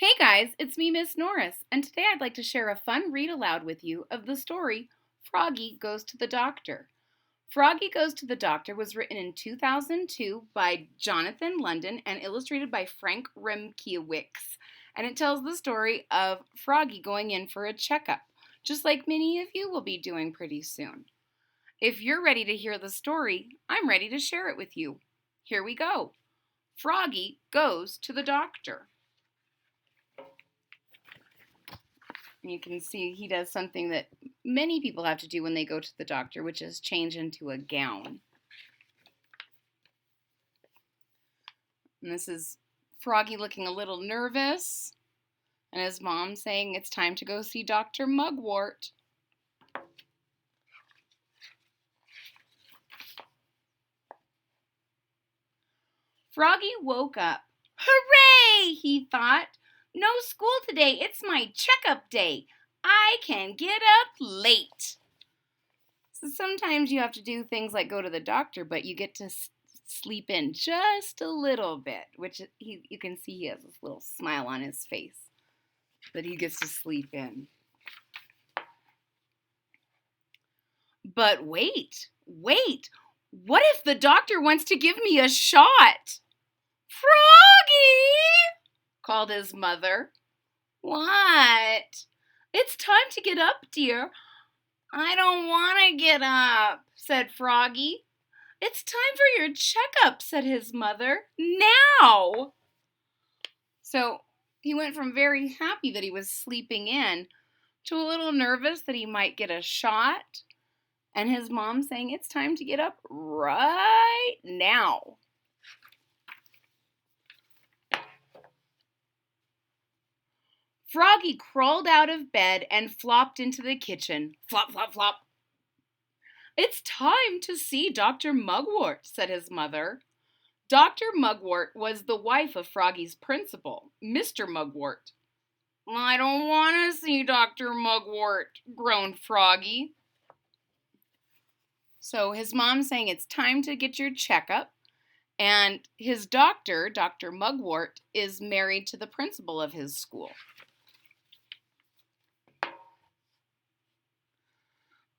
Hey guys, it's me, Miss Norris, and today I'd like to share a fun read aloud with you of the story Froggy Goes to the Doctor. Froggy Goes to the Doctor was written in 2002 by Jonathan London and illustrated by Frank Remkiewicz, and it tells the story of Froggy going in for a checkup, just like many of you will be doing pretty soon. If you're ready to hear the story, I'm ready to share it with you. Here we go. Froggy Goes to the Doctor. You can see he does something that many people have to do when they go to the doctor, which is change into a gown. And this is Froggy looking a little nervous, and his mom saying it's time to go see Dr. Mugwort. Froggy woke up. Hooray, he thought. No school today. It's my checkup day. I can get up late. So sometimes you have to do things like go to the doctor, but you get to sleep in just a little bit, which you can see he has this little smile on his face that he gets to sleep in. But wait. What if the doctor wants to give me a shot? Froggy! Called his mother. What? It's time to get up, dear. I don't want to get up, said Froggy. It's time for your checkup, said his mother. Now! So he went from very happy that he was sleeping in to a little nervous that he might get a shot, and his mom saying it's time to get up right now. Froggy crawled out of bed and flopped into the kitchen. Flop, flop, flop. It's time to see Dr. Mugwort, said his mother. Dr. Mugwort was the wife of Froggy's principal, Mr. Mugwort. I don't want to see Dr. Mugwort, groaned Froggy. So his mom's saying it's time to get your checkup, and his doctor, Dr. Mugwort, is married to the principal of his school.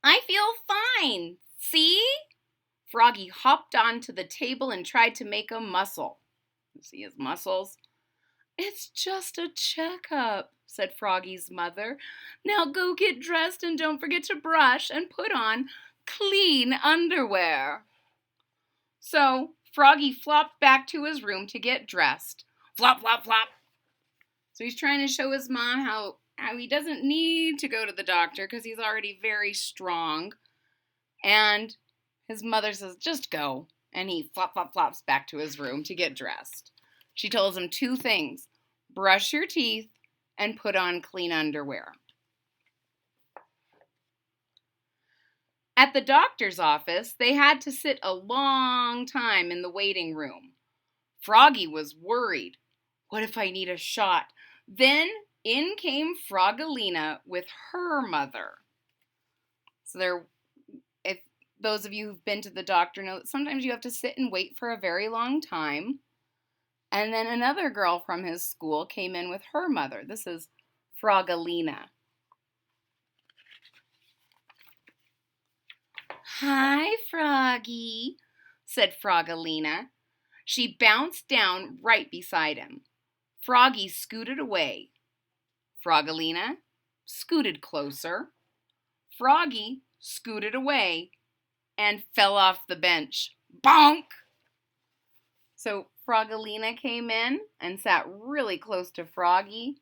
I feel fine. See? Froggy hopped onto the table and tried to make a muscle. See his muscles? It's just a checkup, said Froggy's mother. Now go get dressed and don't forget to brush and put on clean underwear. So Froggy flopped back to his room to get dressed. Flop, flop, flop. So he's trying to show his mom how he doesn't need to go to the doctor because he's already very strong. And his mother says, just go. And he flops back to his room to get dressed. She tells him two things: brush your teeth and put on clean underwear. At the doctor's office, they had to sit a long time in the waiting room. Froggy was worried. What if I need a shot? Then in came Froggalina with her mother. So if those of you who've been to the doctor know that sometimes you have to sit and wait for a very long time. And then another girl from his school came in with her mother. This is Froggalina. Hi, Froggy, said Froggalina. She bounced down right beside him. Froggy scooted away. Froggalina scooted closer. Froggy scooted away and fell off the bench. Bonk! So Froggalina came in and sat really close to Froggy,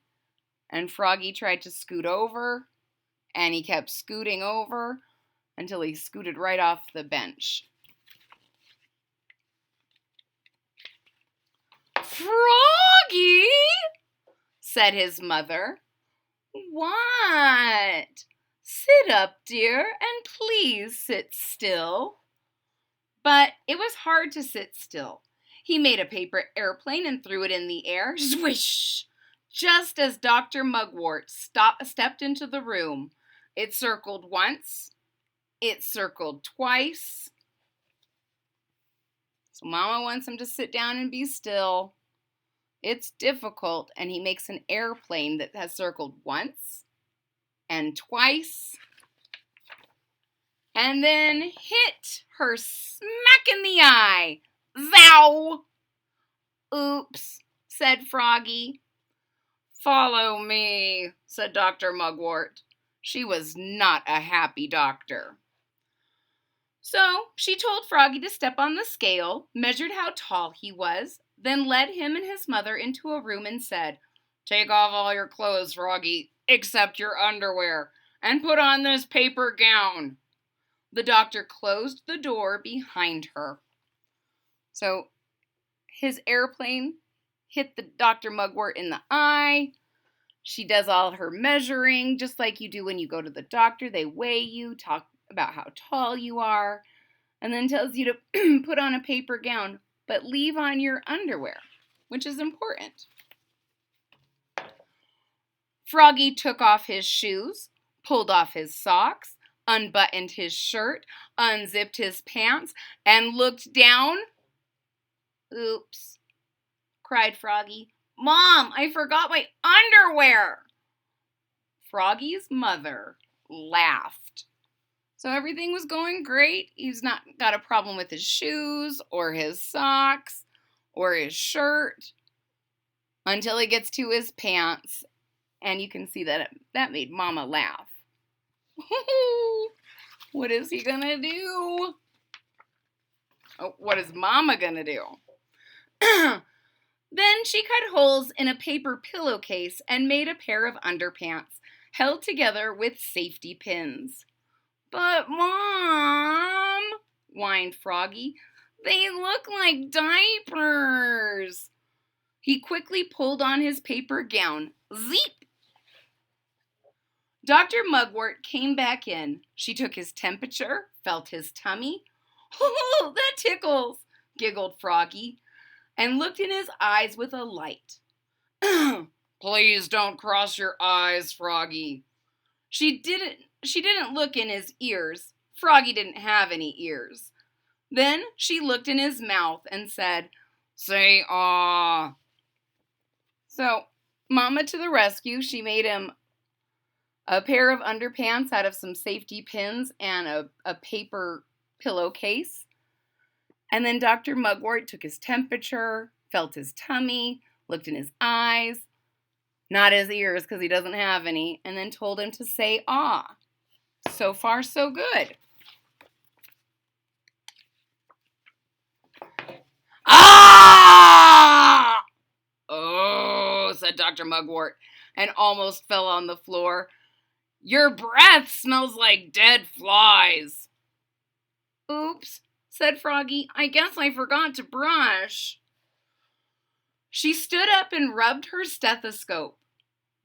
and Froggy tried to scoot over, and he kept scooting over until he scooted right off the bench. Froggy, said his mother. What? Sit up, dear, and please sit still. But it was hard to sit still. He made a paper airplane and threw it in the air. Swish! Just as Dr. Mugwort stepped into the room. It circled once. It circled twice. So Mama wants him to sit down and be still. It's difficult, and he makes an airplane that has circled once and twice and then hit her smack in the eye. Zow! Oops, said Froggy. Follow me, said Dr. Mugwort. She was not a happy doctor. So she told Froggy to step on the scale, measured how tall he was, then led him and his mother into a room and said, Take off all your clothes, Froggy, except your underwear, and put on this paper gown. The doctor closed the door behind her. So his airplane hit the Dr. Mugwort in the eye. She does all her measuring, just like you do when you go to the doctor. They weigh you, talk about how tall you are, and then tells you to put on a paper gown, but leave on your underwear, which is important. Froggy took off his shoes, pulled off his socks, unbuttoned his shirt, unzipped his pants, and looked down. Oops, cried Froggy. Mom, I forgot my underwear. Froggy's mother laughed. So everything was going great. He's not got a problem with his shoes or his socks or his shirt until he gets to his pants. And you can see that made Mama laugh. What is he gonna do? Oh, what is Mama gonna do? Then she cut holes in a paper pillowcase and made a pair of underpants, held together with safety pins. But Mom, whined Froggy, they look like diapers. He quickly pulled on his paper gown. Zeep! Dr. Mugwort came back in. She took his temperature, felt his tummy. Oh, that tickles, giggled Froggy, and looked in his eyes with a light. Please don't cross your eyes, Froggy. She didn't look in his ears. Froggy didn't have any ears. Then she looked in his mouth and said, Say aw. So, Mama to the rescue, she made him a pair of underpants out of some safety pins and a paper pillowcase. And then Dr. Mugwort took his temperature, felt his tummy, looked in his eyes, not his ears because he doesn't have any, and then told him to say ah. So far, so good. Ah! Oh, said Dr. Mugwort, and almost fell on the floor. Your breath smells like dead flies. Oops, said Froggy. I guess I forgot to brush. She stood up and rubbed her stethoscope.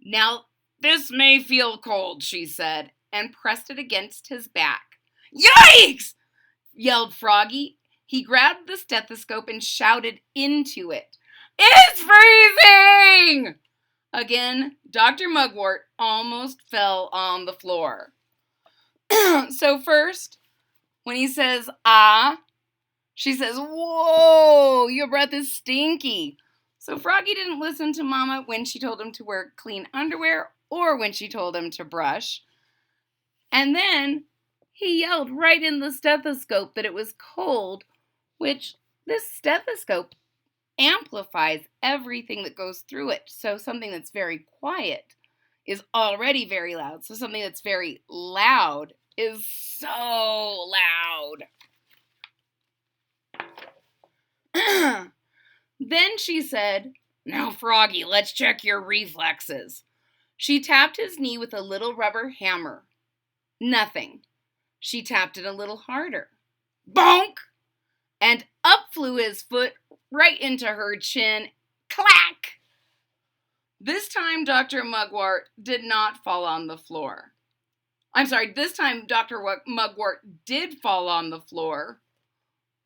Now, this may feel cold, she said, and pressed it against his back. Yikes! Yelled Froggy. He grabbed the stethoscope and shouted into it. It's freezing! Again, Dr. Mugwort almost fell on the floor. So first, when he says, ah, she says, whoa, your breath is stinky. So Froggy didn't listen to Mama when she told him to wear clean underwear or when she told him to brush. And then he yelled right in the stethoscope that it was cold, which this stethoscope amplifies everything that goes through it. So something that's very quiet is already very loud. So something that's very loud is so loud. Then she said, Now, Froggy, let's check your reflexes. She tapped his knee with a little rubber hammer. Nothing. She tapped it a little harder. Bonk! And up flew his foot right into her chin. Clack! This time Dr. Mugwort did not fall on the floor. This time Dr. Mugwort did fall on the floor.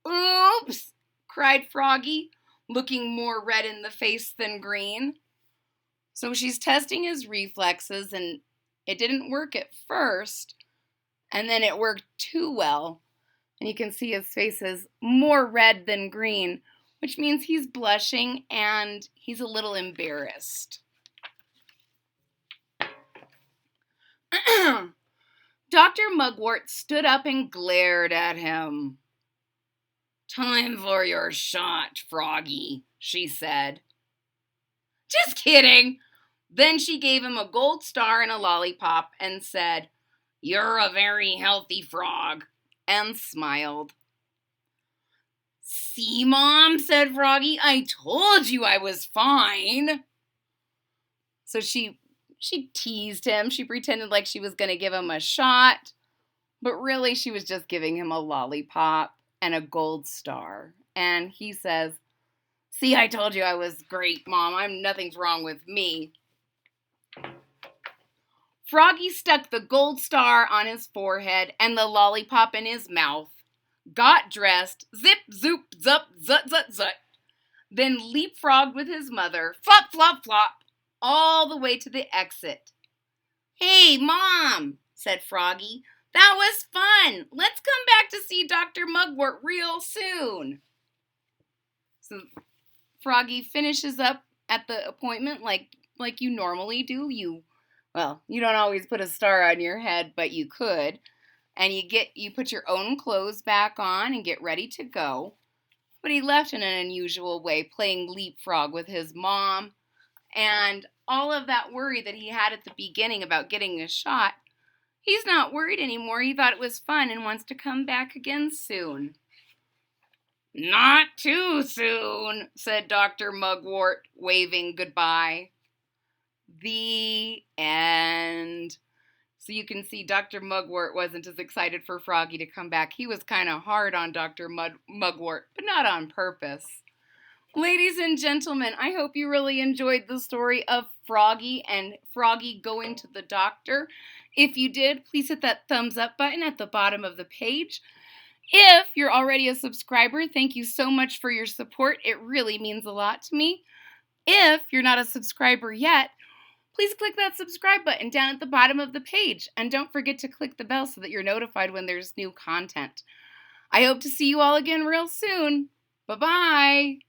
Oops! Cried Froggy, looking more red in the face than green. So she's testing his reflexes, and it didn't work at first, and then it worked too well. And you can see his face is more red than green, which means he's blushing and he's a little embarrassed. Dr. Mugwort stood up and glared at him. "Time for your shot, Froggy," she said. "Just kidding." Then she gave him a gold star and a lollipop and said, "You're a very healthy frog," and smiled. "See, Mom," said Froggy, "I told you I was fine." So she teased him. She pretended like she was going to give him a shot, but really she was just giving him a lollipop and a gold star. And he says, "See, I told you I was great, Mom. Nothing's wrong with me." Froggy stuck the gold star on his forehead and the lollipop in his mouth, got dressed, zip, zoop, zup, zut, zut, zut, then leapfrogged with his mother, flop, flop, flop, all the way to the exit. "Hey, Mom," said Froggy, "that was fun. Let's come back to see Dr. Mugwort real soon." So Froggy finishes up at the appointment like you normally do. You don't always put a star on your head, but you could. And you put your own clothes back on and get ready to go. But he left in an unusual way, playing leapfrog with his mom. And all of that worry that he had at the beginning about getting a shot, he's not worried anymore. He thought it was fun and wants to come back again soon. "Not too soon," said Dr. Mugwort, waving goodbye. The end. So you can see Dr. Mugwort wasn't as excited for Froggy to come back. He was kind of hard on Dr. Mugwort, but not on purpose. Ladies and gentlemen, I hope you really enjoyed the story of Froggy and Froggy going to the doctor. If you did, please hit that thumbs up button at the bottom of the page. If you're already a subscriber, thank you so much for your support. It really means a lot to me. If you're not a subscriber yet, please click that subscribe button down at the bottom of the page. And don't forget to click the bell so that you're notified when there's new content. I hope to see you all again real soon. Bye-bye.